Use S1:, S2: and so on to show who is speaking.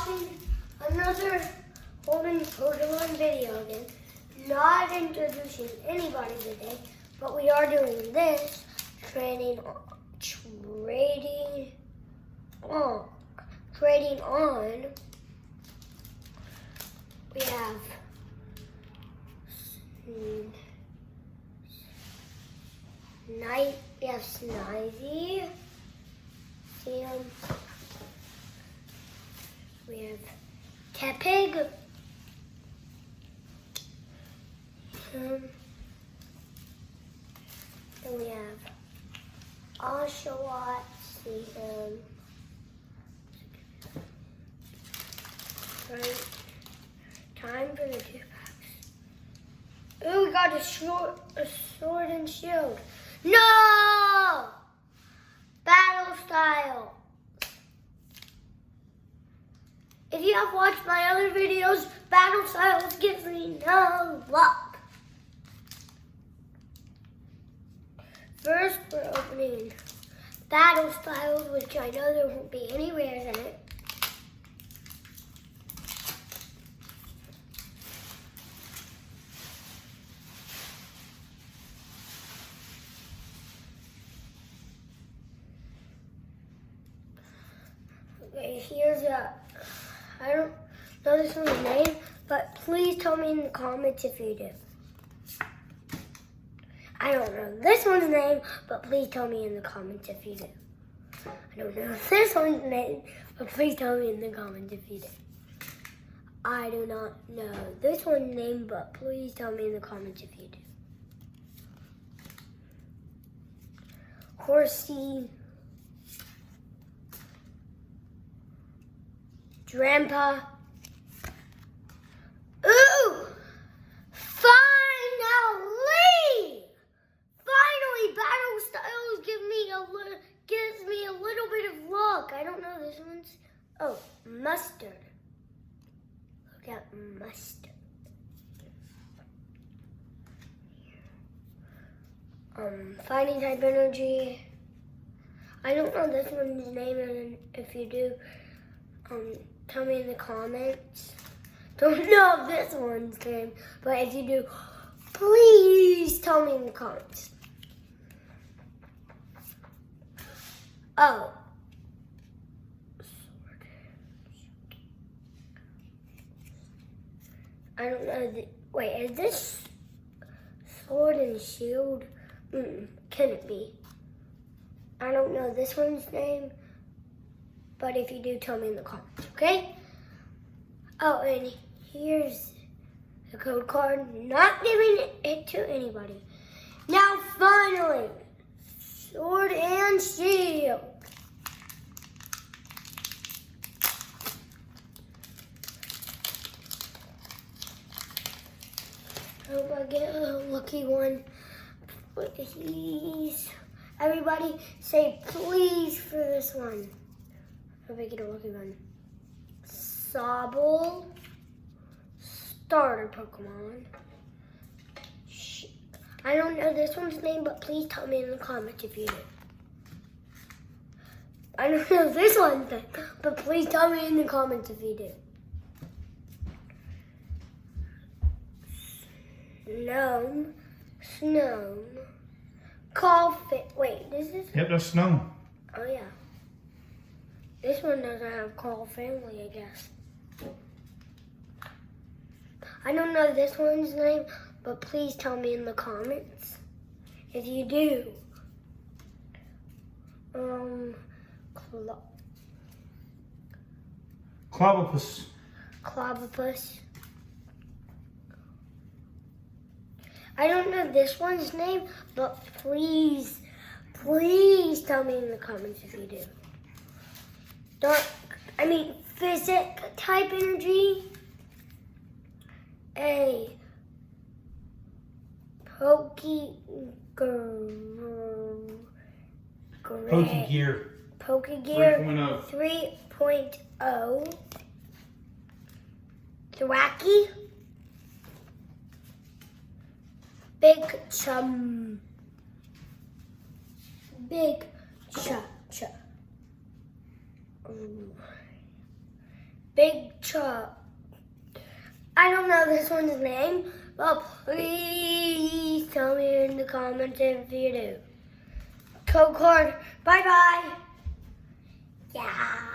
S1: watching another holding Pokemon video again. Not introducing anybody today, but we are doing this trading on. We have Snivy. See him. We have Tepig. Then we have Oshawott. See him. Right. Time for the 2-packs. Ooh, we got a sword and shield. No! Battle style. If you have watched my other videos, battle styles give me no luck. First, we're opening battle styles, which I know there won't be any rares in it. Okay, here's I don't know this one's name, but please tell me in the comments if you do. I don't know this one's name, but please tell me in the comments if you do. I don't know this one's name, but please tell me in the comments if you do. I do not know this one's name, but please tell me in the comments if you do. Horsey. Grandpa. Ooh! Finally! Finally, Battle Styles gives me a little bit of luck. I don't know this one's. Oh, Mustard. Look at Mustard. Fighting type energy. I don't know this one's name, and if you do, tell me in the comments. Don't know this one's name, but if you do, please tell me in the comments. Oh. I don't know. Wait, is this sword and shield? Can it be? I don't know this one's name, but if you do, tell me in the comments, okay? Oh, and here's the code card. Not giving it to anybody. Now, finally, sword and shield. I hope I get a lucky one. Please. Everybody say please for this one. Hope I get a lucky one. Sobble. Starter Pokemon. I don't know this one's name, but please tell me in the comments if you do. I don't know this one's name, but please tell me in the comments if you do. Snow. Wait, this is?
S2: Yep, that's Snow.
S1: Oh, yeah. This one doesn't have Call Family, I guess. I don't know this one's name, but please tell me in the comments if you do.
S2: Clobbopus.
S1: I don't know this one's name, but please tell me in the comments if you do. Physic type energy. A
S2: Pokegear
S1: 3.0. Thwacky. Big Chum. Big truck. I don't know this one's name, but please tell me in the comments if you do. Code card. Bye bye. Yeah.